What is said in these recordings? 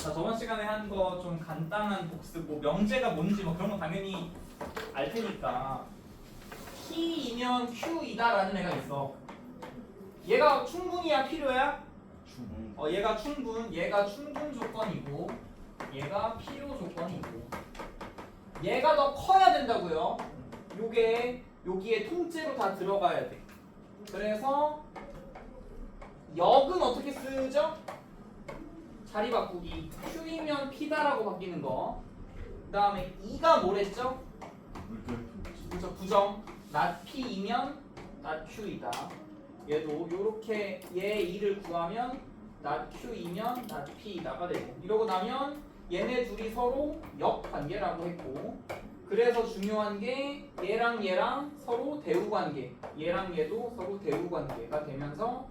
자, 저번 시간에 한 거 좀 간단한 복습, 뭐 명제가 뭔지 뭐 그런 거 당연히 알 테니까 P이면 Q이다라는 애가 있어. 얘가 충분이야, 필요야? 얘가 충분 조건이고, 얘가 필요 조건이고, 얘가 더 커야 된다고요. 요게 여기에 통째로 다 들어가야 돼. 그래서 역은 어떻게 쓰죠? 자리 바꾸기. Q이면 P다라고 바뀌는 거. 그 다음에 2가 뭐랬죠? 그렇죠, 부정. not P이면 not Q이다. 얘도 요렇게 얘 2를 구하면 not Q이면 not P이다가 되고, 이러고 나면 얘네 둘이 서로 역관계라고 했고, 그래서 중요한 게 얘랑 서로 대우관계, 얘랑 얘도 서로 대우관계가 되면서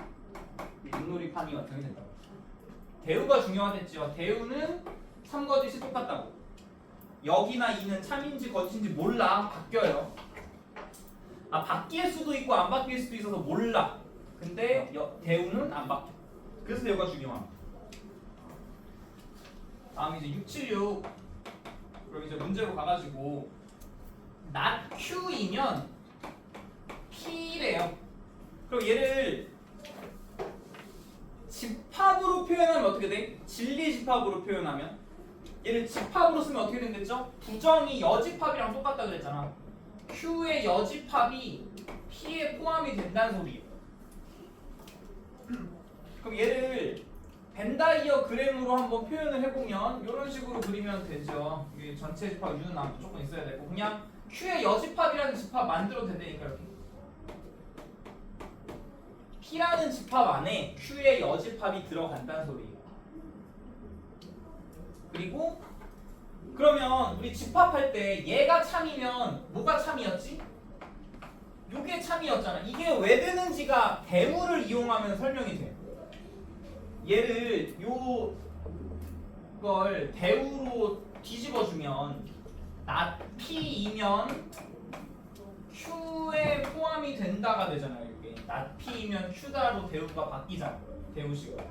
윷놀이판이 완성이 된다. 대우가 중요하겠죠. 대우는 참거짓이 똑같다고. 역이나 이는 참인지 거짓인지 몰라. 바뀌어요. 바뀔 수도 있고 안 바뀔 수도 있어서 몰라. 근데 대우는 안 바뀌어. 그래서 대우가 중요함. 다음 이제 676. 그럼 이제 문제로 가가지고 not Q이면 P래요. 그럼 얘를 집합으로 표현하면 어떻게 돼? 진리 집합으로 표현하면 얘를 집합으로 쓰면 어떻게 된댔죠? 부정이 여집합이랑 똑같다 그랬잖아. Q의 여집합이 P에 포함이 된다는 소리예요. 그럼 얘를 벤다이어그램으로 한번 표현을 해보면 이런 식으로 그리면 되죠. 이게 전체 집합 U는 무조건 있어야 되고, 그냥 Q의 여집합이라는 집합 만들어도 된다니까. 이렇게 P라는 집합 안에 Q의 여집합이 들어간다는 소리예요. 그리고 그러면 우리 집합할 때 얘가 참이면 뭐가 참이었지? 요게 참이었잖아. 이게 왜 되는지가 대우를 이용하면 설명이 돼. 얘를 요걸 대우로 뒤집어주면 not P이면 Q에 포함이 된다가 되잖아요. 이게 not P이면 Q다로 대우가 바뀌잖아. 대우식으로.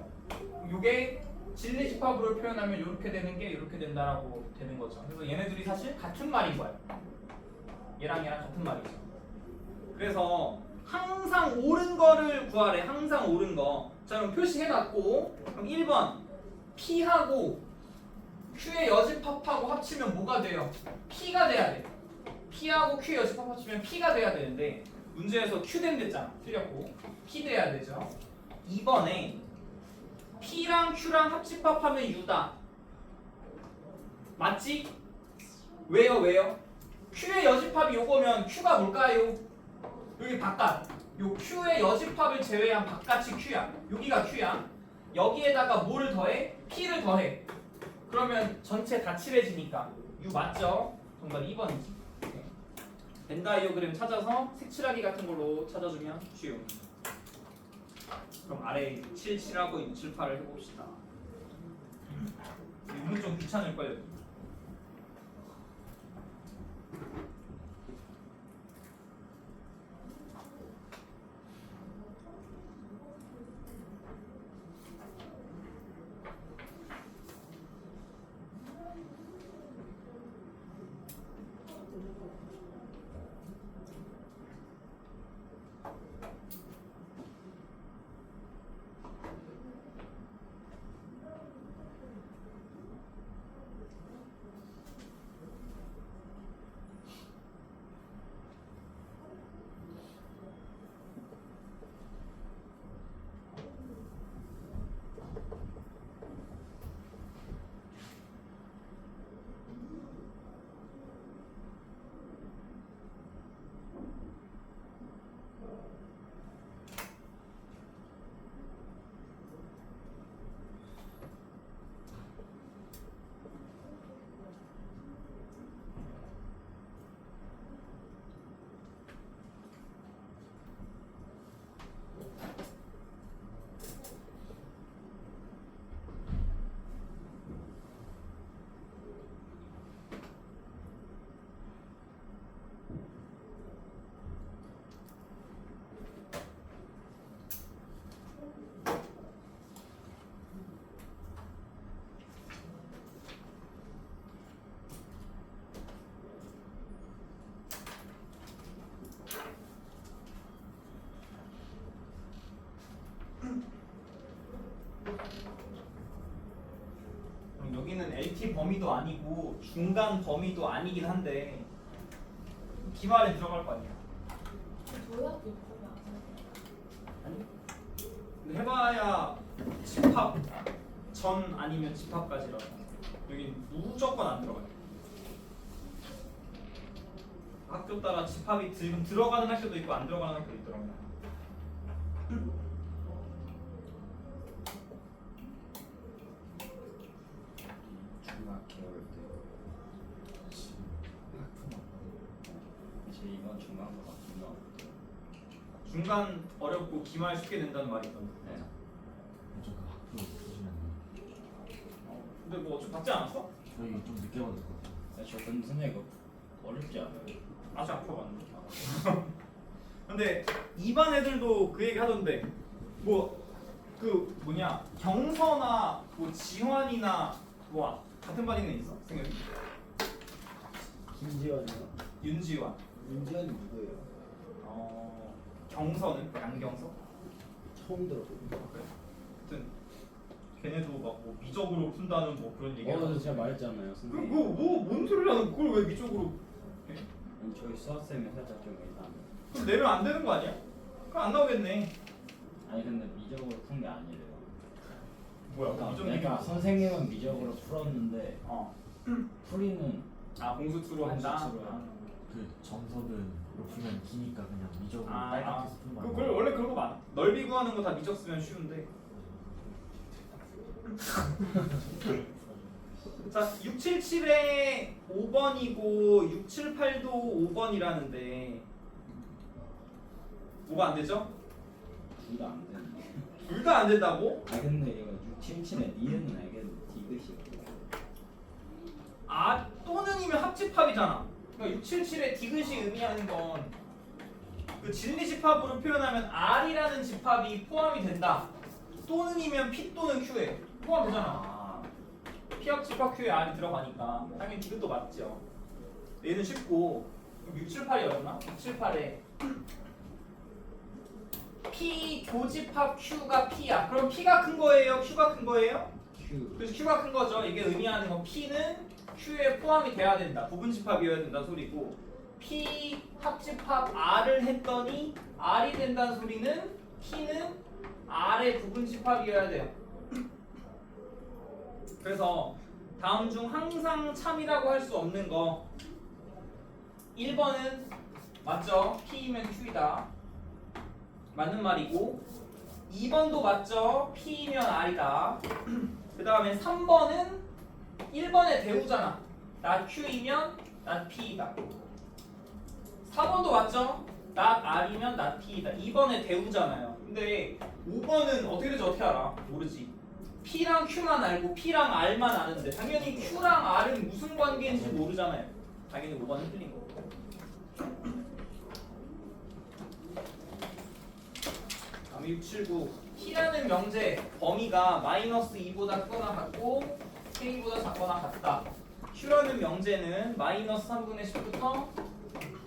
요게 진리 집합으로 표현하면 이렇게 되는 게 이렇게 된다라고 되는 거죠. 그래서 얘네들이 사실 같은 말인 거야. 얘랑 같은 말이죠. 그래서 항상 옳은 거를 구하래. 항상 옳은 거. 자, 그럼 표시해놨고, 그럼 1번 P하고 Q의 여집합하고 합치면 뭐가 돼요? P가 돼야 돼. P하고 Q의 여집합 합치면 P가 돼야 되는데 문제에서 Q된 됐잖아. 틀렸고 P 돼야 되죠. 2번에 P랑 Q랑 합집합하면 U다. 맞지? 왜요? Q의 여집합이 요거면 Q가 뭘까요? 여기 바깥. 요 Q의 여집합을 제외한 바깥이 Q야. 여기가 Q야. 여기에다가 뭐를 더해? P를 더해. 그러면 전체 다 칠해지니까 U 맞죠? 정답 2번이지. 벤다이어그램 찾아서 색칠하기 같은 걸로 찾아주면 쉬움. 그럼 아래 77하고 678을 해봅시다. 이건 좀 귀찮을걸요. 멀티 범위도 아니고 중간 범위도 아니긴 한데 기말에 들어갈 거 아니야. 도약이 거기 안 살아요. 아니? 근데 해봐야 집합 전 아니면 집합까지라고. 여기 무조건 안 들어가요. 학교 따라 집합이 지금 들어가는 학교도 있고 안 들어가는 학교도 있더라고요. 중학 개월 때 제 이번 중간고사 존나 어렵대. 중간 어렵고 기말 쉽게 된다는 말이 있던데. 네. 좀 학교 조심하세요. 근데 뭐 어차피 받지 않았어? 저희 좀 늦게 받을 것 같아요. 저 근데 선생님 이거 어렵지 않아요? 아직 안 풀어봤는데. 근데 2반 애들도 그 얘기 하던데 뭐 그 뭐냐 경서나 뭐 지환이나 뭐 같은 반인 애 있어? 생각이? 김지현이요? 윤지환. 윤지현이 누구예요? 경서는 양경서? 처음 들어보는 하여튼 걔네도 막 뭐 미적으로 푼다는 뭐 그런 얘기. 저 제가 말했잖아요 선생님. 그거 뭐뭔 소리라는 그걸 왜 미적으로 해? 아니, 저희 수학쌤이 살짝 좀 이상해. 그럼 내면 안 되는 거 아니야? 그럼 안 나오겠네. 아니 근데 미적으로 푼 게 아니래요. 뭐야? 그러니까 미적 내가 선생님은 미적으로 풀었는데 풀이는 공수투로 한다. 공수투로. 그 정석은 높으면 기니까 그냥 미적으로 아, 빨갛게 쓰는 거 그 아니에요? 원래 그런 거 많아. 넓이 구하는 거 다 미적 쓰면 쉬운데. 자, 677에 5번이고 678도 5번이라는데 뭐가 안 되죠? 둘 다 안 되는데. 둘 다 안 된다고? 아 근데 이거 677에 니은은 알겠는데 디귿이 아 또는이면 합집합이잖아. 그러니까 677의 디귿이 의미하는 건 그 진리집합으로 표현하면 R이라는 집합이 포함이 된다. 또는이면 P 또는 Q에 포함되잖아. 아 P합 집합 Q에 R이 들어가니까 당연히 디귿도 맞죠. 얘는 쉽고 678이었나? 678에 P 교집합 Q가 P야. 그럼 P가 큰 거예요? Q가 큰 거예요? Q 그래서 Q가 큰 거죠. 이게 의미하는 건 P는 Q에 포함이 돼야 된다. 부분집합이어야 된다는 소리고 P 합집합 R을 했더니 R이 된다는 소리는 P는 R의 부분집합이어야 돼요. 그래서 다음 중 항상 참이라고 할 수 없는 거 1번은 맞죠? P이면 Q이다. 맞는 말이고 2번도 맞죠? P이면 R이다. 그 다음에 3번은 1번의 대우잖아. not Q이면 not P이다. 4번도 맞죠? not R이면 not P이다. 2번의 대우잖아요. 근데 5번은 어떻게 되지 어떻게 알아? 모르지. P랑 Q만 알고 P랑 R만 아는데 당연히 Q랑 R은 무슨 관계인지 모르잖아요. 당연히 5번은 틀린 거고. 다음 679 T라는 명제 범위가 마이너스 2보다 크거나 같고 K보다 작거나 같다. Q라는 명제는 마이너스 3분의 10부터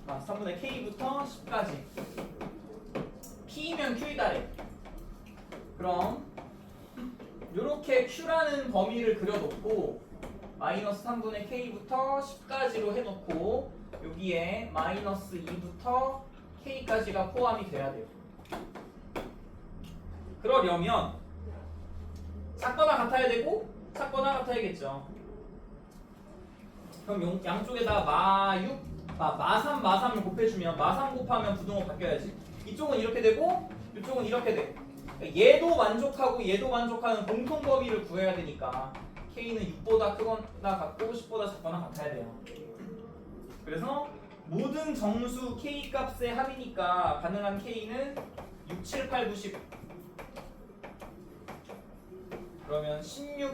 3분의 K부터 10까지 P면 Q이다래. 그럼 이렇게 Q라는 범위를 그려놓고 마이너스 3분의 K부터 10까지로 해놓고 여기에 마이너스 2부터 K까지가 포함이 돼야 돼요. 그러려면 작거나 같아야 되고 작거나 같아야겠죠. 그럼 양쪽에다 마3 마3을 곱해주면 마3 곱하면 부등호 바뀌어야지. 이쪽은 이렇게 되고 이쪽은 이렇게 돼. 얘도 만족하고 얘도 만족하는 공통 범위를 구해야 되니까 K는 6보다 크거나 같고 10보다 작거나 같아야 돼요. 그래서 모든 정수 K 값의 합이니까 가능한 K는 6, 7, 8, 9, 10. 그러면 16,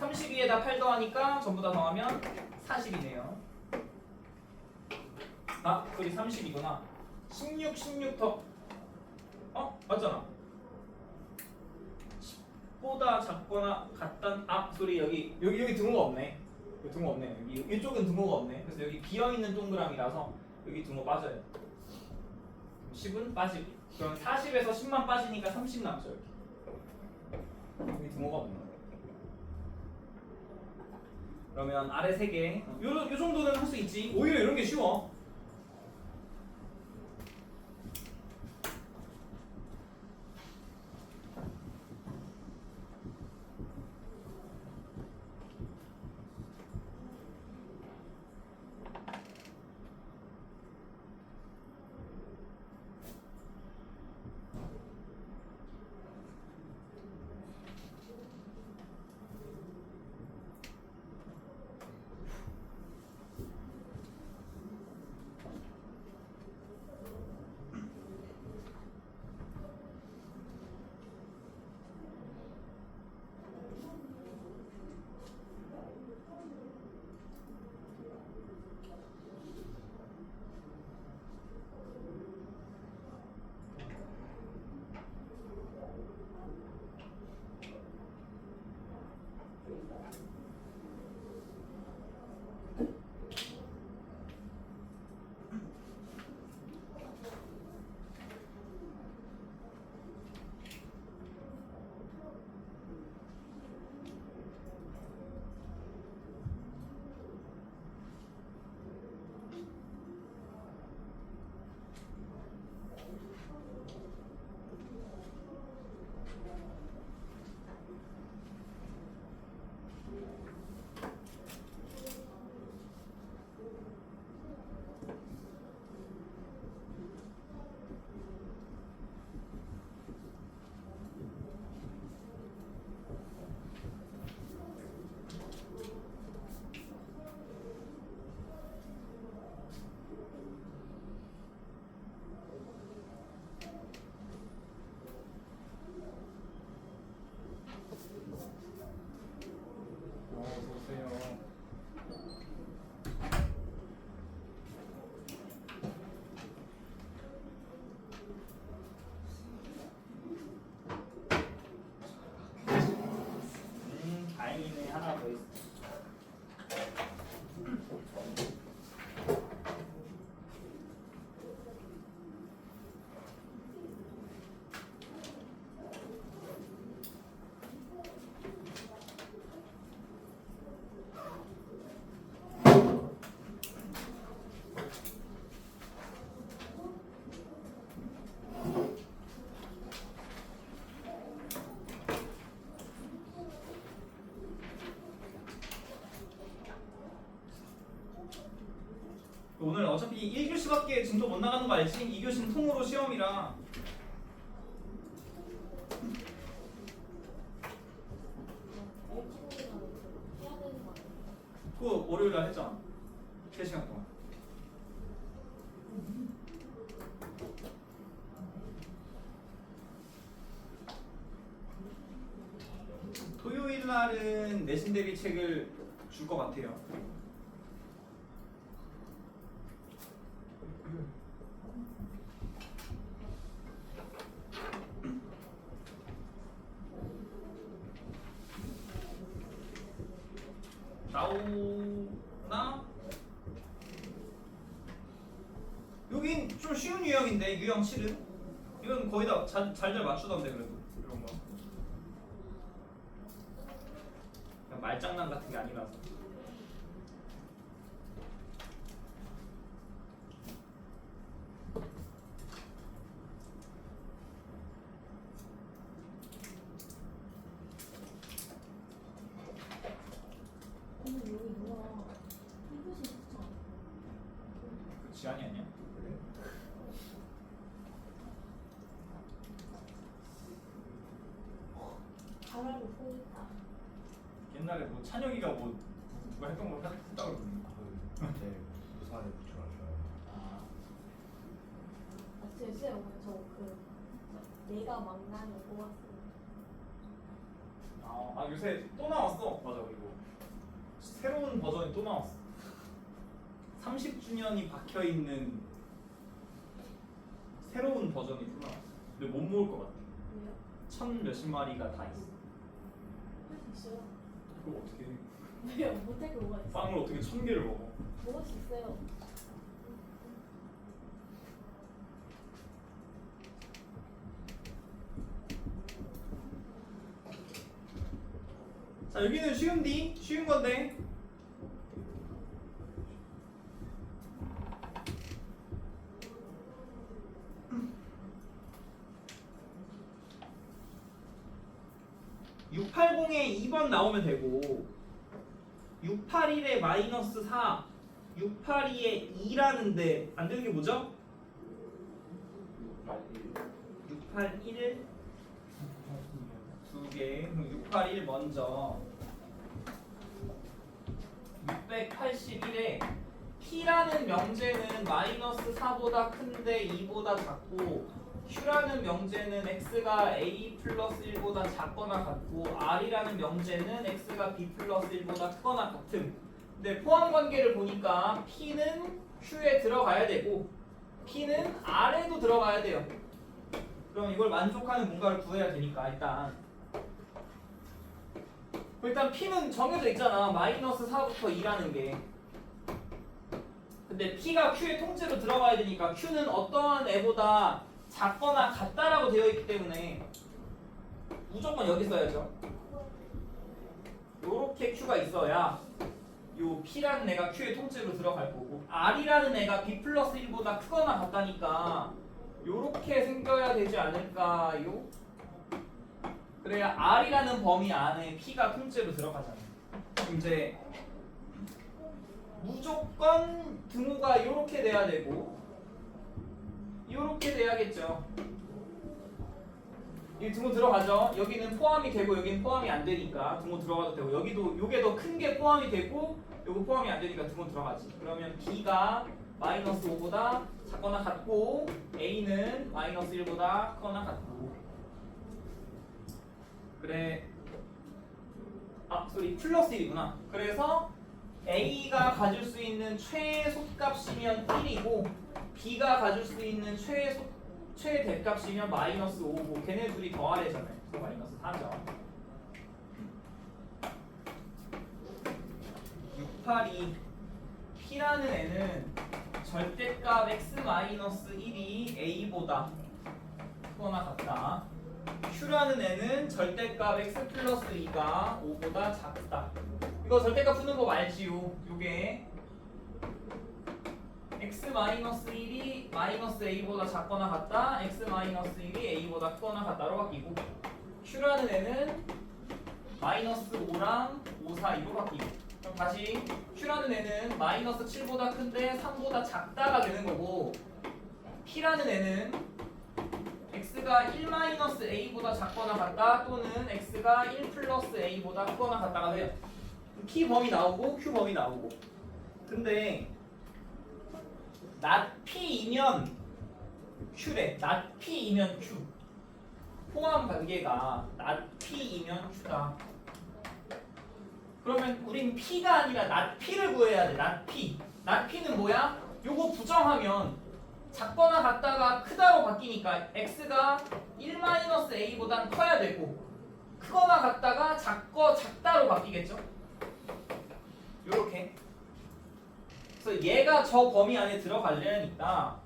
32에다 8 더하니까 전부 다 더하면 40이네요. 아, 소리 30이구나. 16 더. 맞잖아. 10보다 작거나 같단. 소리 여기 등호가 없네. 여기 등호 없네. 여기 이쪽은 등호가 없네. 그래서 여기 비어 있는 동그라미라서 여기 등호 빠져요. 10은 빠지고. 그럼 40에서 10만 빠지니까 30 남죠. 여기 등호가 없네. 그러면 아래 3개. 요 정도는 할 수 있지. 오히려 이런 게 쉬워. 어서오세요. 다행이네. 하나 더 있어. 오늘 어차피 1교시밖에 진도 못 나가는 거 알지? 2교시는 통으로 시험이라. 해야 되는 거 아니야? 그거 월요일날 했잖아. 3시간 동안. 토요일날은 내신 대비 책을 줄 것 같아요. 나오나? 여긴 좀 쉬운 유형인데 유형 7은? 이건 거의 다 잘잘 맞추던데 그래도 이런 거. 그냥 말장난 같은 게 아니라서. 근데 여기 누가 1교시 했잖아. 그 지안이 아니야? 바람이 보니까. 옛날에 뭐 찬혁이가 뭐 누가 했던 걸 했다고 그러는데. 제 부산에 붙여놨어요. 아, 제 쌤 오늘 저그 내가 망나니 뽑았어요. 아 요새 또 나왔어. 맞아 그리고 새로운 버전이 또 나왔어. 30주년이 박혀 있는 새로운 버전이 또 나왔어. 근데 못 모을 것 같아. 왜요? 1000 몇십 마리가 다 있어. 할 수 있어요. 그걸 어떻게 해? 왜요? 못할 게 뭐가 있어? 빵을 어떻게 1000개를 먹어? 먹을 수 있어요. 자 여기는 쉬운 건데 680에 2번 나오면 되고 681에 마이너스 4 682에 2라는데 안 되는 게 뭐죠? 681 2개. 그럼 681 먼저 681에 P라는 명제는 마이너스 4보다 큰데 2보다 작고 Q라는 명제는 X가 A 플러스 1보다 작거나 같고 R이라는 명제는 X가 B 플러스 1보다 크거나 같음. 근데 포함 관계를 보니까 P는 Q에 들어가야 되고 P는 R에도 들어가야 돼요. 그럼 이걸 만족하는 뭔가를 구해야 되니까 일단 P는 정해져 있잖아. 마이너스 4부터 2라는 게. 근데 P가 Q의 통째로 들어가야 되니까 Q는 어떠한 애보다 작거나 같다라고 되어 있기 때문에 무조건 여기 써야죠. 요렇게 Q가 있어야 요 P라는 애가 Q의 통째로 들어갈 거고 R이라는 애가 B 플러스 1보다 크거나 같다니까 요렇게 생겨야 되지 않을까요? 그래야 R이라는 범위 안에 P가 통째로 들어가잖아요. 이제 무조건 등호가 요렇게 돼야 되고 요렇게 돼야겠죠. 이 등호 들어가죠. 여기는 포함이 되고 여기는 포함이 안 되니까 등호 들어가도 되고 여기도 요게 더 큰 게 포함이 되고 요거 포함이 안 되니까 등호 들어가지. 그러면 B가 마이너스 5보다 작거나 같고 A는 마이너스 1보다 크거나 같고 그래 플러스 1이구나. 그래서 A가 가질 수 있는 최소값이면 1이고 B가 가질 수 있는 최대값이면 마이너스 5고 걔네 둘이 더하래잖아요. 그래서 마이너스 4죠. 682 P라는 애는 절대값 x-1이 A보다 크거나 같다. Q라는 애는 절대값 x 플러스 2가 5보다 작다. 이거 절대값 푸는 법 알지요? 요게 x-1이 마이너스 a보다 작거나 같다. x-1이 a보다 크거나 같다로 바뀌고 Q라는 애는 마이너스 5랑 5 사이로 바뀌고 그럼 다시 Q라는 애는 마이너스 7보다 큰데 3보다 작다가 되는 거고 P라는 애는 x가 1-a보다 작거나 같다 또는 x가 1 플러스 a보다 크거나 같다가 돼요. P 범위 나오고 Q 범위 나오고 근데 not P이면 Q래. not P이면 Q 포함 관계가 not P이면 Q다. 그러면 우린 P가 아니라 not P를 구해야 돼. not P. not P는 뭐야? 요거 부정하면 작거나 같다가 크다로 바뀌니까 x가 1-a보단 커야 되고 크거나 같다가 작다로 바뀌겠죠? 요렇게. 그래서 얘가 저 범위 안에 들어가려니까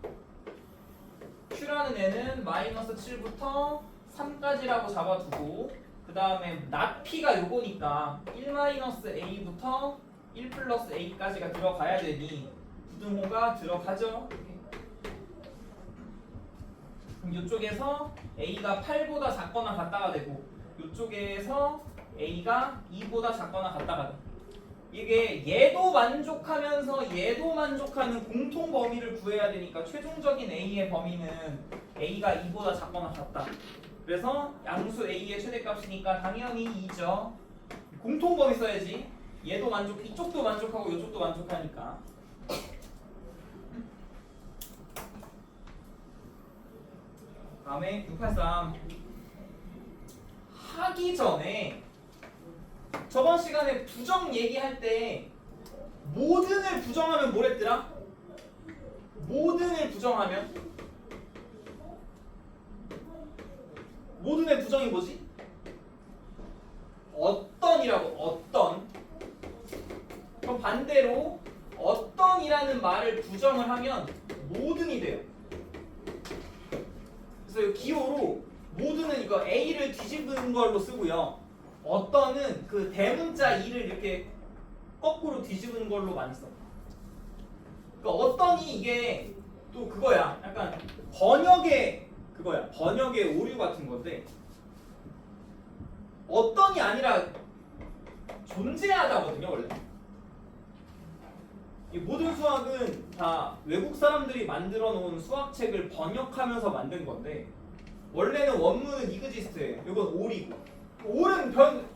Q라는 애는 마이너스 7부터 3까지라고 잡아두고 그 다음에 not P가 요거니까 1-a부터 1 플러스 a까지가 들어가야 되니 부등호가 들어가죠. 그럼 이쪽에서 a가 8보다 작거나 같다가 되고 이쪽에서 a가 2보다 작거나 같다가 돼. 이게 얘도 만족하면서 얘도 만족하는 공통 범위를 구해야 되니까 최종적인 a의 범위는 a가 2보다 작거나 같다. 그래서 양수 a의 최대값이니까 당연히 2죠. 공통 범위 써야지. 얘도 이쪽도 만족하고 이쪽도 만족하니까. 다음에 683 하기 전에 저번 시간에 부정 얘기할 때 모든을 부정하면 뭐랬더라? 모든을 부정하면 모든의 부정이 뭐지? 어떤이라고. 어떤. 그럼 반대로 어떤이라는 말을 부정을 하면 모든이 돼요. 그래서 이 기호로 모든은 이거 A를 뒤집은 걸로 쓰고요. 어떤은 그 대문자 2를 이렇게 거꾸로 뒤집은 걸로 많이 써. 그러니까 어떤이 이게 또 그거야. 약간 번역의 그거야. 번역의 오류 같은 건데 어떤이 아니라 존재하다거든요 원래. 이 모든 수학은 다 외국 사람들이 만들어 놓은 수학책을 번역하면서 만든 건데 원래는 원문은 이그지스트예요. 이건 올이고 올은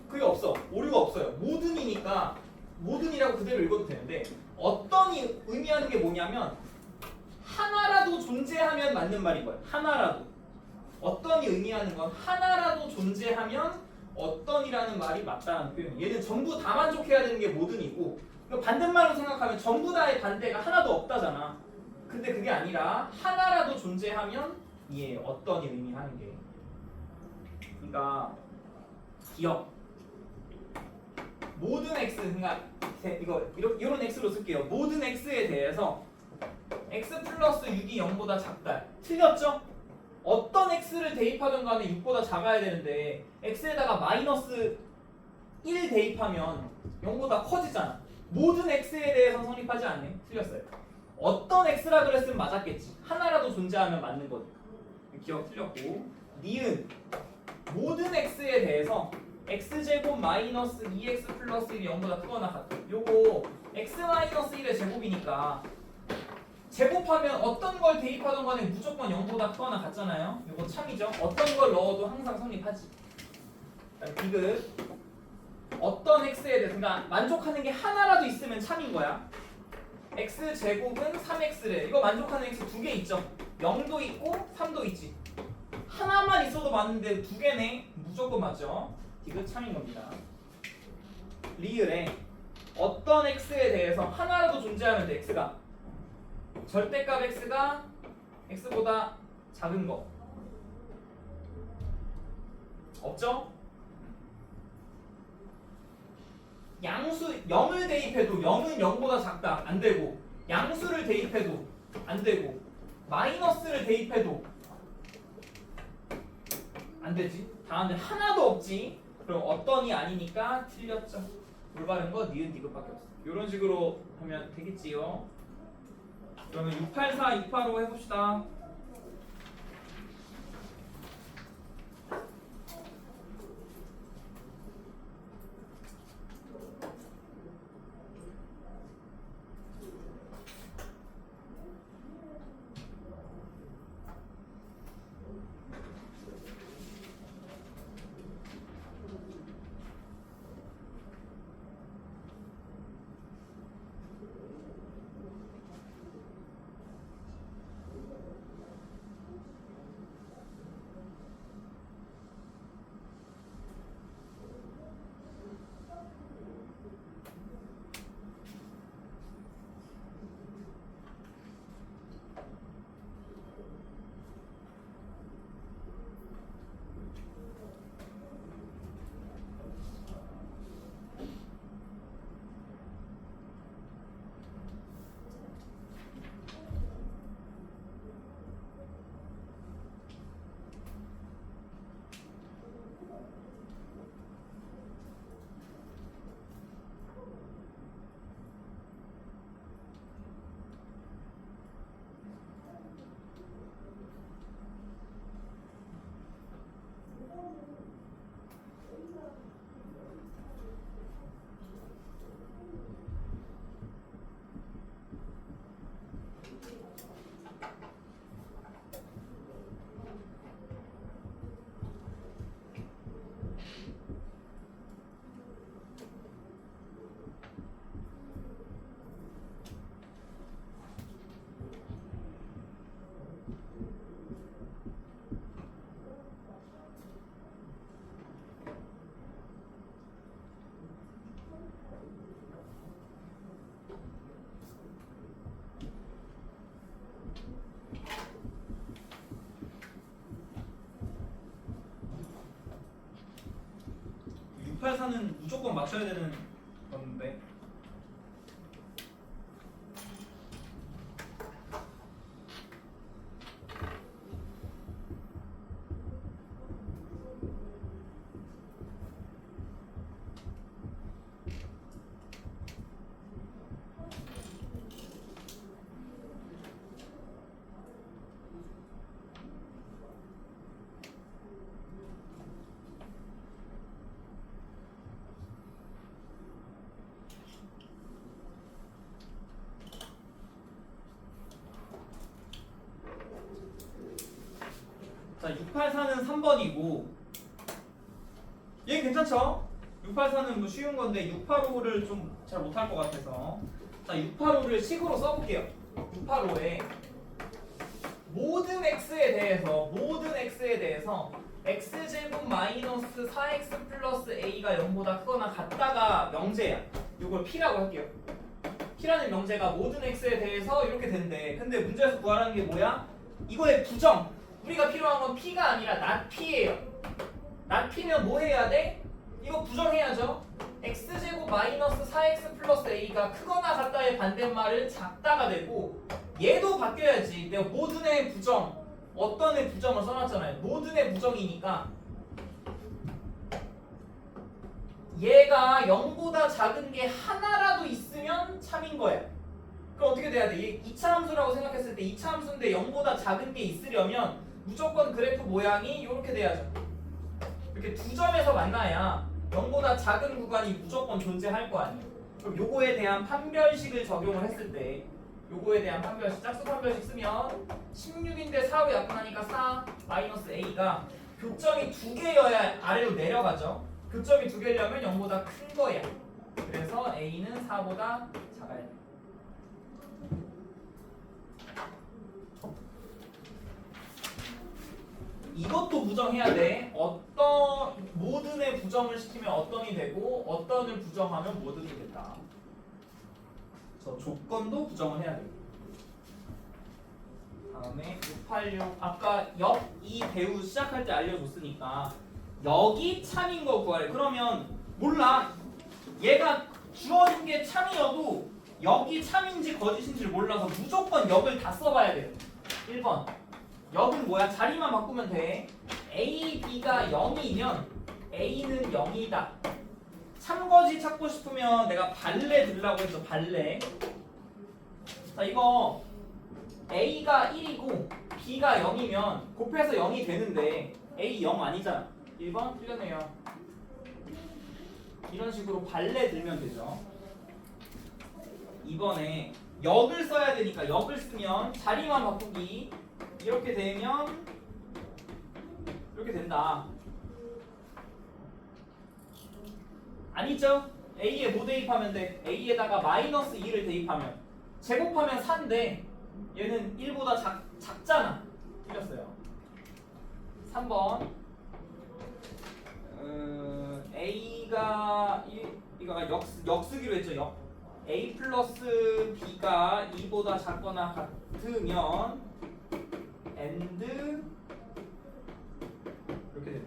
그게 없어. 오류가 없어요. 모든이니까 모든이라고 그대로 읽어도 되는데 어떤이 의미하는 게 뭐냐면 하나라도 존재하면 맞는 말인 거예요. 하나라도. 어떤이 의미하는 건 하나라도 존재하면 어떤이라는 말이 맞다는 표현. 얘는 전부 다 만족해야 되는 게 모든이고 그러니까 반대말로 생각하면 전부 다의 반대가 하나도 없다잖아. 근데 그게 아니라 하나라도 존재하면 예 어떤이 의미하는 게. 그러니까 기억. 모든 x 그러니까 이거 이런 x로 쓸게요. 모든 x에 대해서 x 플러스 6이 0보다 작다. 틀렸죠? 어떤 x를 대입하든 간에 6보다 작아야 되는데 x에다가 마이너스 1 대입하면 0보다 커지잖아. 모든 x에 대해서 성립하지 않네. 틀렸어요. 어떤 x라 그랬으면 맞았겠지. 하나라도 존재하면 맞는 거니까. 기억 틀렸고. 니은 모든 x에 대해서 x제곱 마이너스 2x 플러스 1이 0보다 크거나 같다. 요거 x 마이너스 1의 제곱이니까 제곱하면 어떤 걸 대입하던 간에 무조건 0보다 크거나 같잖아요. 요거 참이죠. 어떤 걸 넣어도 항상 성립하지. 디귿 어떤 x에 대해서 그러니까 만족하는 게 하나라도 있으면 참인 거야. x제곱은 3x래. 이거 만족하는 x 두 개 있죠. 0도 있고 3도 있지. 하나만 있어도 맞는데 두 개네. 무조건 맞죠. 디귿 참인 겁니다. 리을에 어떤 x에 대해서 하나라도 존재하면 돼. x가 절대값 x가 x보다 작은 거 없죠? 양수 0을 대입해도 0은 0보다 작다. 안 되고 양수를 대입해도 안 되고 마이너스를 대입해도 안 되지. 다음에 하나도 없지. 그럼 어떤이 아니니까 틀렸죠. 올바른 거 니은 디귿밖에 없어. 이런 식으로 하면 되겠지요. 그러면 684, 685 해봅시다. 는 무조건 맞춰야 되는 건데 684는 3번이고 얘 괜찮죠? 684는 뭐 쉬운 건데 685를 좀 잘 못할 것 같아서 자 685를 식으로 써볼게요. 685에 모든 x에 대해서 x제곱 마이너스 4x 플러스 a가 0보다 크거나 같다가 명제야. 이걸 p라고 할게요. p라는 명제가 모든 x에 대해서 이렇게 된대. 근데 문제에서 구하라는 게 뭐야? 이거의 부정. 우리가 필요한 건 p가 아니라 not p예요. not p면 뭐 해야 돼? 이거 부정해야죠. x제곱 마이너스 4x 플러스 a가 크거나 같다의 반대말은 작다가 되고 얘도 바뀌어야지. 내가 모든의 부정, 어떤의 부정을 써놨잖아요. 모든의 부정이니까 얘가 0보다 작은 게 하나라도 있으면 참인 거야. 그럼 어떻게 돼야 돼? 얘 2차 함수라고 생각했을 때 2차 함수인데 0보다 작은 게 있으려면 무조건 그래프 모양이 이렇게 돼야죠. 이렇게 두 점에서 만나야 0보다 작은 구간이 무조건 존재할 거 아니에요. 그럼 요거에 대한 판별식을 적용을 했을 때 요거에 대한 판별식, 짝수 판별식 쓰면 16인데 4로 약분하니까 4 마이너스 a가 교점이 두 개여야 아래로 내려가죠. 교점이 두 개려면 0보다 큰 거야. 그래서 a는 4보다 작아야 돼. 이것도 부정해야 돼. 어떤 모든의 부정을 시키면 어떤이 되고 어떤을 부정하면 모든이 된다. 그래서 조건도 부정을 해야 돼요. 다음에 686 아까 역이 배우 시작할 때 알려줬으니까 역이 참인 거 구하래. 그러면 몰라. 얘가 주어진 게 참이어도 역이 참인지 거짓인지 몰라서 무조건 역을 다 써봐야 돼요. 1번 역은 뭐야? 자리만 바꾸면 돼. A, B가 0이면 A는 0이다. 참거지 찾고 싶으면 내가 발레 들라고 했죠. 발레. 자 이거 A가 1이고 B가 0이면 곱해서 0이 되는데 A 0 아니잖아. 1번 틀렸네요. 이런 식으로 발레 들면 되죠. 2번에 역을 써야 되니까 역을 쓰면 자리만 바꾸기 이렇게 되면 이렇게 된다. 아니죠? A에 뭐 대입하면 돼? A에다가 마이너스 2를 대입하면 제곱하면 4인데 얘는 1보다 작잖아. 틀렸어요. 3번 A가 이거 역 쓰기로 했죠. 역 A 플러스 B가 2보다 작거나 같으면 and 이렇게 되네.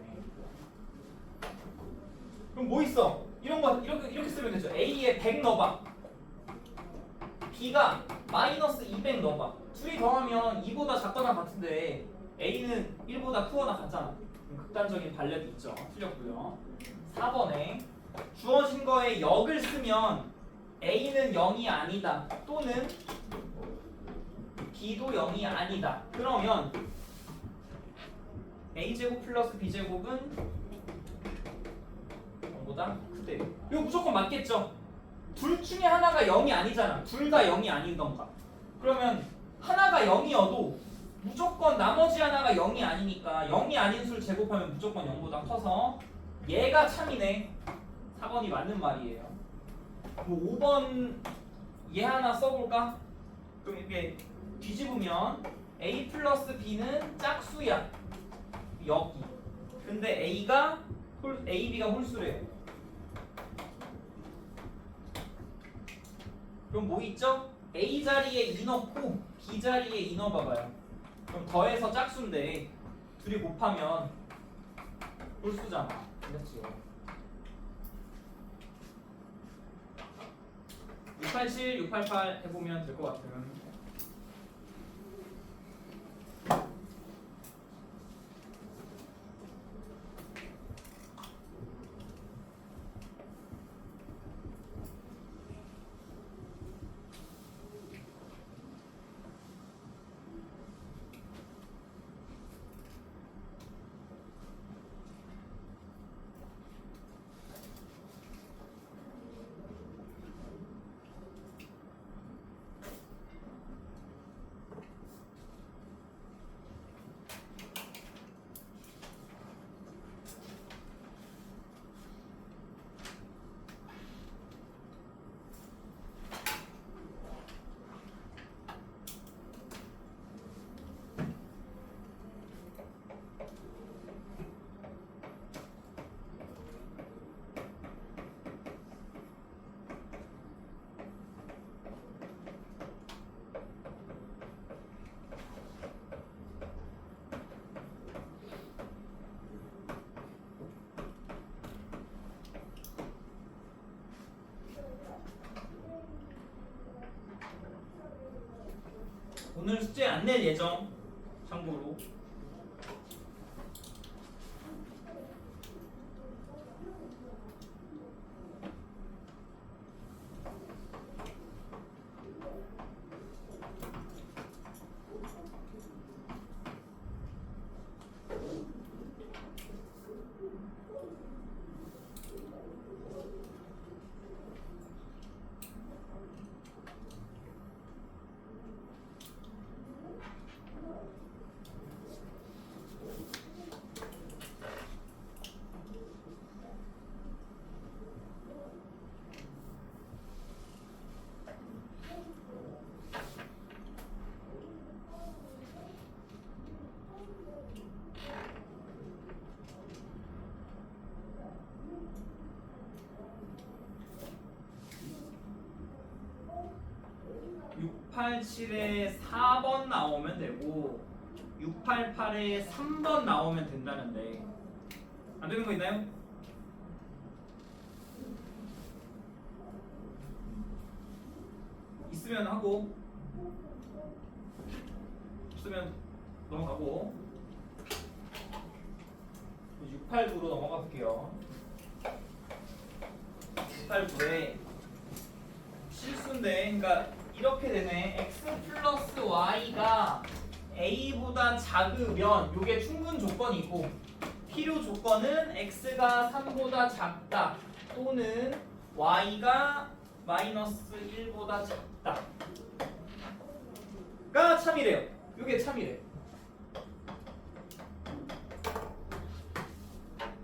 그럼 뭐 있어? 이런 거 이렇게 쓰면 되죠. A에 100 넣어봐. B가 마이너스 200 넣어봐. 둘이 더하면 2보다 작거나 같은데 A는 1보다 크거나 같잖아. 극단적인 반례도 있죠. 틀렸고요. 4번에 주어진 거에 역을 쓰면 A는 0이 아니다. 또는 B도 0이 아니다. 그러면 A제곱 플러스 B제곱은 0보다 크대요. 이거 무조건 맞겠죠? 둘 중에 하나가 0이 아니잖아. 둘 다 0이 아니던가. 그러면 하나가 0이어도 무조건 나머지 하나가 0이 아니니까 0이 아닌 수를 제곱하면 무조건 0보다 커서 얘가 참이네. 4번이 맞는 말이에요. 뭐 5번 얘 하나 써볼까? 그럼 이렇게 뒤집으면 A 플러스 B는 짝수야. 여기. 근데 A가 A, B가 홀수래요. 그럼 뭐 있죠? A 자리에 2 넣고 B 자리에 2 넣어봐봐요. 그럼 더해서 짝수인데 둘이 곱하면 홀수잖아. 그렇지? 687, 688 해보면 될 것 같은. 오늘 숙제 안 낼 예정. 참고로. (687에) 4번 나오면 되고 688에 3번 나오면 된다는데 안 되는 거 있나요? 있으면 하고 없으면 넘어가고 689로 넘어가 볼게요. 689에 실수인데 그러니까 이렇게 되네. x 플러스 y가 a보다 작으면 요게 충분 조건이고 필요 조건은 x가 3보다 작다 또는 y가 마이너스 1보다 작다 가 참이래요. 요게 참이래.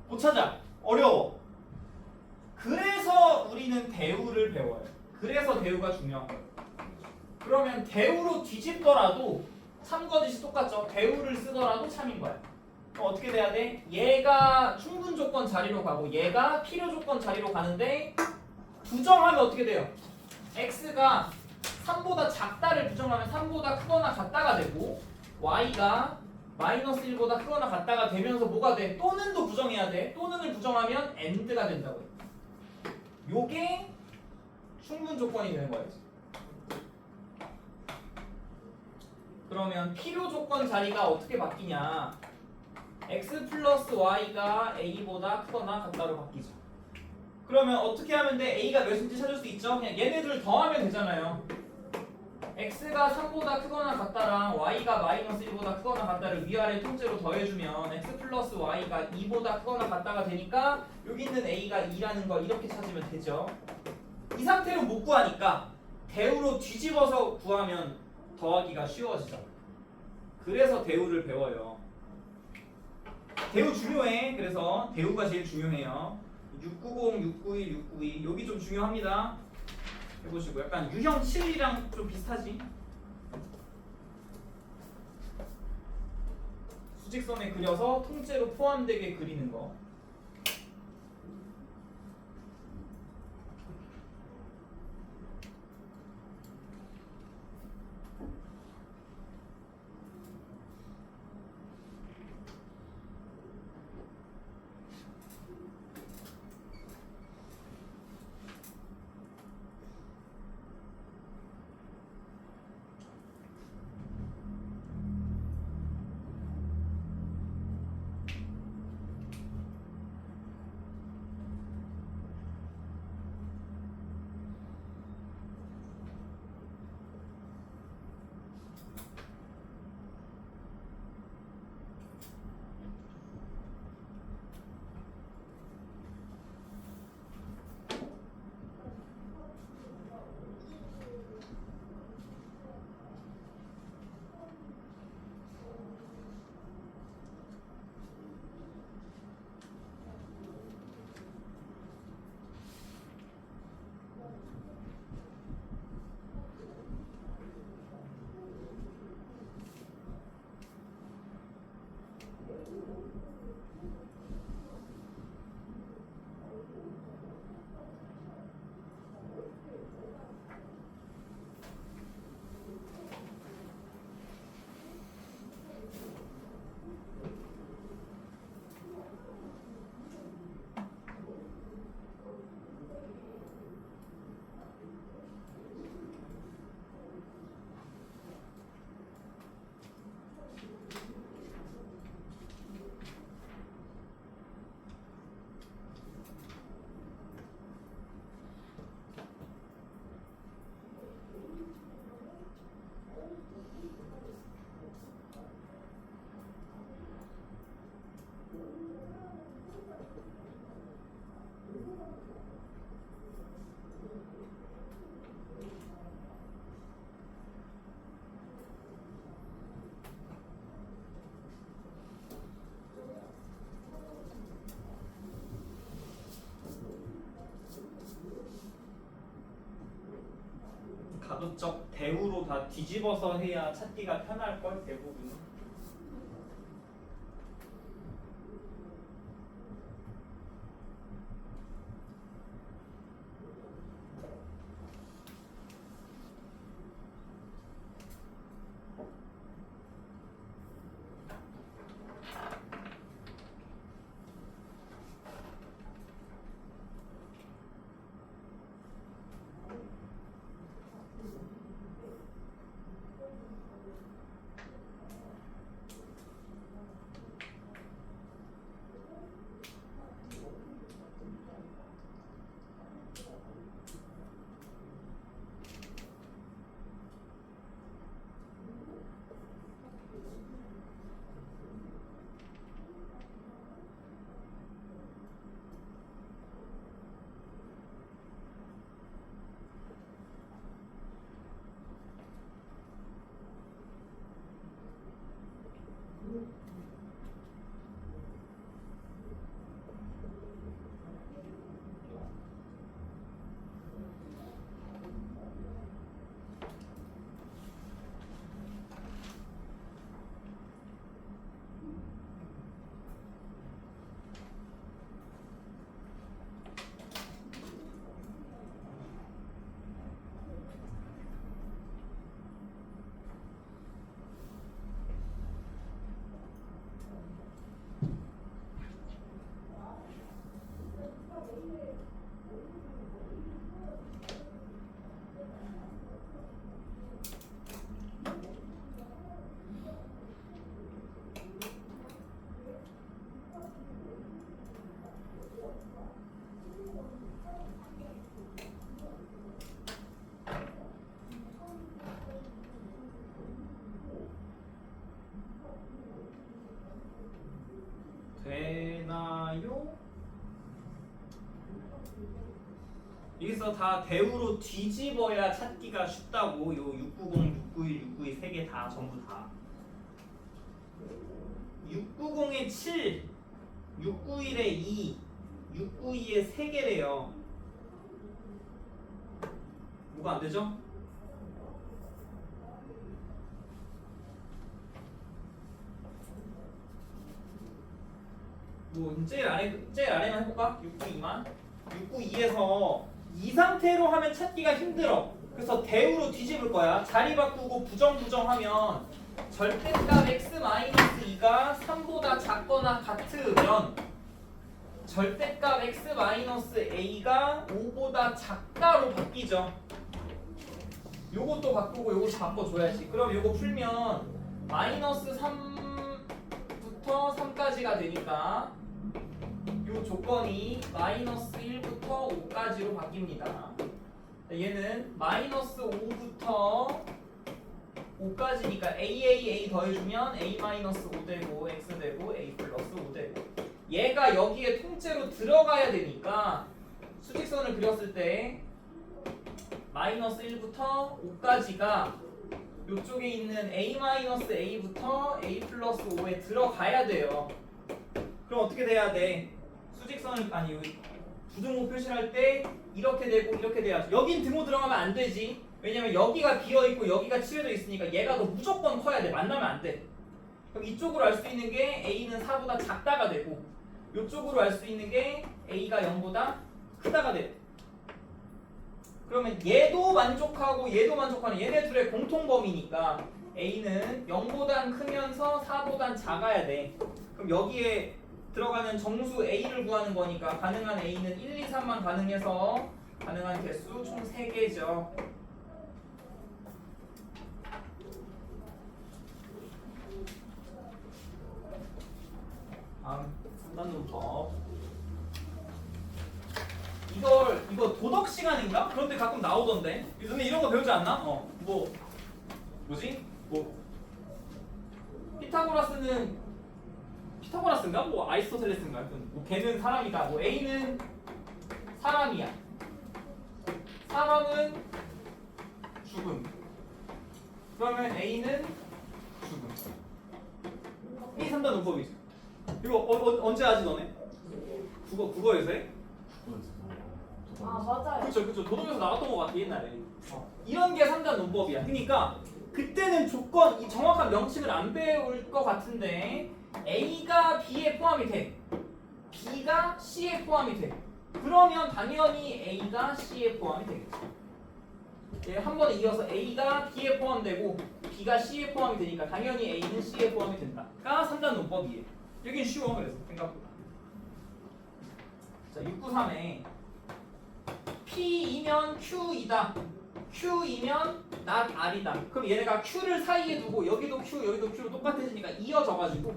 못 찾아. 어려워. 그래서 우리는 대우를 배워요. 그래서 대우가 중요한 거예요. 그러면 대우로 뒤집더라도 참거짓이 똑같죠. 대우를 쓰더라도 참인 거야. 그럼 어떻게 돼야 돼? 얘가 충분 조건 자리로 가고 얘가 필요 조건 자리로 가는데 부정하면 어떻게 돼요? x가 3보다 작다를 부정하면 3보다 크거나 같다가 되고 y가 마이너스 1보다 크거나 같다가 되면서 뭐가 돼? 또는도 부정해야 돼. 또는을 부정하면 and가 된다고 해. 요게 충분 조건이 되는 거예요. 그러면 필요 조건 자리가 어떻게 바뀌냐? x 플러스 y가 a보다 크거나 같다로 바뀌죠. 그러면 어떻게 하면 돼? a가 몇인지 찾을 수 있죠? 그냥 얘네들 더하면 되잖아요. x가 3보다 크거나 같다랑 y가 마이너스 1보다 크거나 같다를 위아래 통째로 더해주면 x 플러스 y가 2보다 크거나 같다가 되니까 여기 있는 a가 2라는 걸 이렇게 찾으면 되죠. 이 상태로 못 구하니까 대우로 뒤집어서 구하면 더하기가 쉬워지죠. 그래서 대우를 배워요. 대우 중요해. 그래서 대우가 제일 중요해요. 690, 691, 692 여기 좀 중요합니다. 해보시고 약간 유형 7이랑 좀 비슷하지? 수직선에 그려서 통째로 포함되게 그리는 거. 가급적 대우로 다 뒤집어서 해야 찾기가 편할 걸 대부분. 되나요? 여기서 다 대우로 뒤집어야 찾기가 쉽다고. 요 690, 691, 692 세 개 다 전부 다. 690에 7, 691에 2, 692에 3개래요. 뭐가 안 되죠? 뭐 제일 아래만 해볼까? 692만. 692에서 이 상태로 하면 찾기가 힘들어. 그래서 대우로 뒤집을 거야. 자리 바꾸고 부정하면 절대값 x-2가 3보다 작거나 같으면 절대값 x-a가 5보다 작다로 바뀌죠. 요것도 바꾸고 요것도 바꿔줘야지. 그럼 요거 풀면 마이너스 3부터 3까지가 되니까 요 조건이 마이너스 1부터 5까지로 바뀝니다. 얘는 마이너스 5부터 5까지니까 a 더해주면 a-5 되고 x 되고 a 플러스 5 되고, 얘가 여기에 통째로 들어가야 되니까 수직선을 그렸을 때 마이너스 1부터 5까지가 요쪽에 있는 a-a부터 a 플러스 5에 들어가야 돼요. 그럼 어떻게 돼야 돼? 수직선을 여기 부등호 표시할 때 이렇게 되고 이렇게 돼야지. 여긴 등호 들어가면 안 되지. 왜냐면 여기가 비어있고 여기가 칠해져 있으니까 얘가 더 무조건 커야 돼. 만나면 안 돼. 그럼 이쪽으로 알 수 있는 게 a는 4보다 작다가 되고, 이쪽으로 알 수 있는 게 a가 0보다 크다가 돼. 그러면 얘도 만족하고 얘도 만족하는 얘네 둘의 공통 범위니까 a는 0보단 크면서 4보단 작아야 돼. 그럼 여기에 들어가는 정수 a를 구하는 거니까 가능한 a는 1, 2, 3만 가능해서 가능한 개수 총 3개죠. 다음 3단 문법. 이거 도덕 시간인가? 그런 데 가끔 나오던데. 요즘에 이런 거 배우지 않나? 뭐지? 피타고라스인가? 뭐 아리스토텔레스인가? 뭐 걔는 사람이다. 뭐 A는 사람이야. 사람은 죽음. 그러면 A는 죽음. 이 3단 문법이지. 이거 언제 하지 너네? 국어에서 해? 그거에서 아 맞아요. 그쵸 도덕에서 나왔던 것 같아 옛날에. 이런 게 3단 논법이야. 그러니까 그때는 조건 이 정확한 명칭을 안 배울 것 같은데 A가 B에 포함이 돼, B가 C에 포함이 돼. 그러면 당연히 A가 C에 포함이 되겠죠. 예, 한 번에 이어서 A가 B에 포함되고 B가 C에 포함이 되니까 당연히 A는 C에 포함이 된다가 3단 논법이에요. 여긴 쉬워. 그래서 생각보다. 자 693에 P이면 Q이다, Q이면 not R이다. 그럼 얘네가 Q를 사이에 두고 여기도 Q 여기도 Q로 똑같아지니까 이어져가지고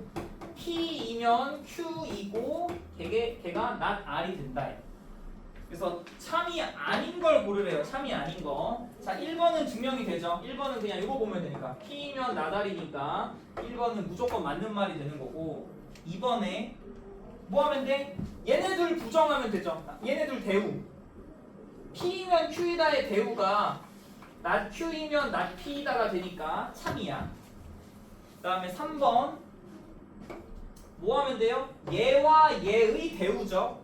P이면 Q이고 걔가 not R이 된다. 그래서 참이 아닌 걸 고르래요. 참이 아닌 거. 자 1번은 증명이 되죠. 1번은 그냥 이거 보면 되니까 P이면 not R이니까 1번은 무조건 맞는 말이 되는 거고 2번에 뭐 하면 돼? 얘네들 부정하면 되죠. 얘네들 대우. P이면 Q이다의 대우가 not Q이면 not P이다가 되니까 참이야. 그 다음에 3번 뭐 하면 돼요? 얘와 얘의 대우죠.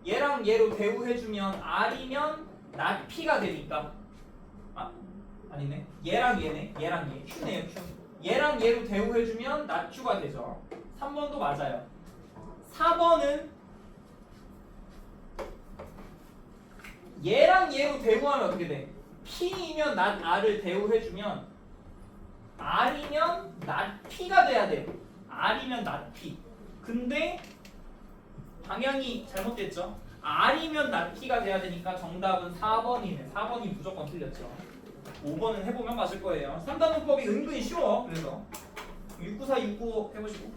얘랑 얘로 대우해주면 R이면 not P가 되니까 아니네. 얘랑 얘네. 얘랑 얘. Q네요 Q. 얘랑 얘로 대우해주면 not Q가 되죠. 3번도 맞아요. 4번은 얘랑 얘로 대우하면 어떻게 돼? P이면 not R을 대우해주면 R이면 not P가 돼야 돼요. R이면 not P. 근데 방향이 잘못됐죠. R이면 not P가 돼야 되니까 정답은 4번이네. 4번이 무조건 틀렸죠. 5번은 해보면 맞을 거예요. 3단 논법이 은근히 쉬워. 그래서 694, 695 해보시고.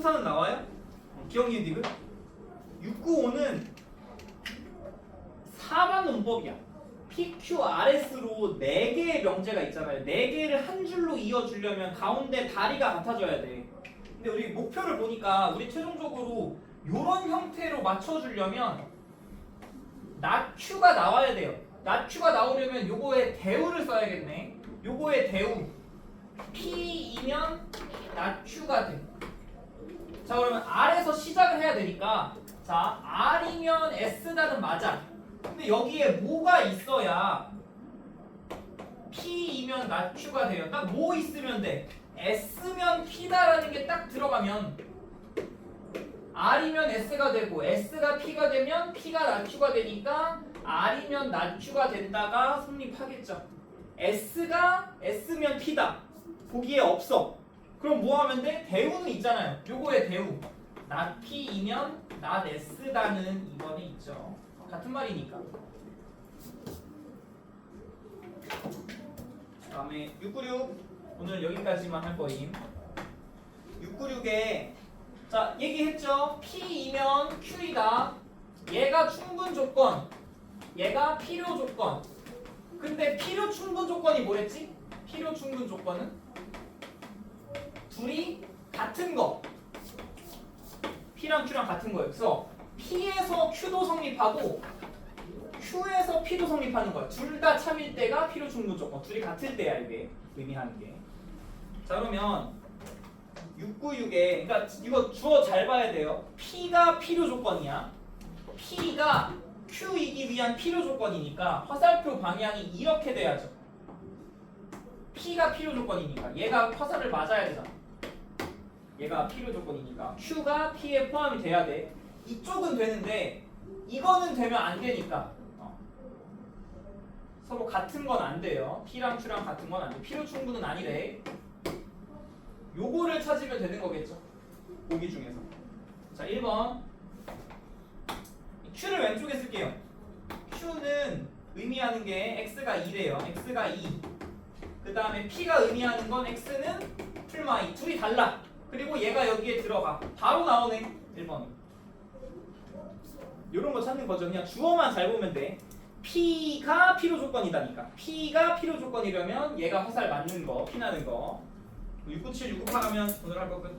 수사는 나와요? 기억니 디귿? 695는 4번 문법이야. PQRS로 4개의 명제가 있잖아요. 4개를 한 줄로 이어주려면 가운데 다리가 같아져야 돼. 근데 우리 목표를 보니까 우리 최종적으로 이런 형태로 맞춰주려면 낫Q가 나와야 돼요. 낫Q가 나오려면 요거의 대우를 써야겠네. 요거의 대우 P이면 낫Q가 돼. 자 그러면 R에서 시작을 해야 되니까 자 R이면 S다는 맞아. 근데 여기에 뭐가 있어야 P이면 낫Q가 돼요. 딱 뭐 있으면 돼. S면 P다라는 게 딱 들어가면 R이면 S가 되고 S가 P가 되면 P가 낫Q가 되니까 R이면 낫Q가 된다가 성립하겠죠. S가 S면 P다. 보기에 없어. 그럼 뭐 하면 돼? 대우는 있잖아요. 요거의 대우. 낫 P이면 낫 S다는 이번에 있죠. 같은 말이니까. 다음에 696 오늘 여기까지만 할 거임. 696에 자 얘기했죠. P이면 Q이다. 얘가 충분 조건. 얘가 필요 조건. 근데 필요 충분 조건이 뭐랬지? 필요 충분 조건은 둘이 같은 거. P랑 Q랑 같은 거예요. 그래서 P에서 Q도 성립하고 Q에서 P도 성립하는 거야. 둘 다 참일 때가 필요 충분 조건. 둘이 같을 때야 이게 의미하는 게. 자 그러면 696에 그러니까 이거 주어 잘 봐야 돼요. P가 필요 조건이야. P가 Q이기 위한 필요 조건이니까 화살표 방향이 이렇게 돼야죠. P가 필요 조건이니까 얘가 화살을 맞아야 되잖아. 얘가 필요 조건이니까 Q가 P에 포함이 돼야 돼. 이쪽은 되는데 이거는 되면 안 되니까 서로 같은 건 안 돼요. P랑 Q랑 같은 건 안 돼. 필요 충분은 아니래. 요거를 찾으면 되는 거겠죠. 보기 중에서. 자 1번 Q를 왼쪽에 쓸게요. Q는 의미하는 게 X가 2래요. X가 2. 그 다음에 P가 의미하는 건 X는 풀마이. 둘이 달라. 그리고 얘가 여기에 들어가. 바로 나오네. 1번. 요런 거 찾는 거죠. 그냥 주어만 잘 보면 돼. P가 필요 조건이다니까. P가 필요 조건이려면 얘가 화살 맞는 거, 피나는 거. 697, 698 하면 오늘 할 거 끝.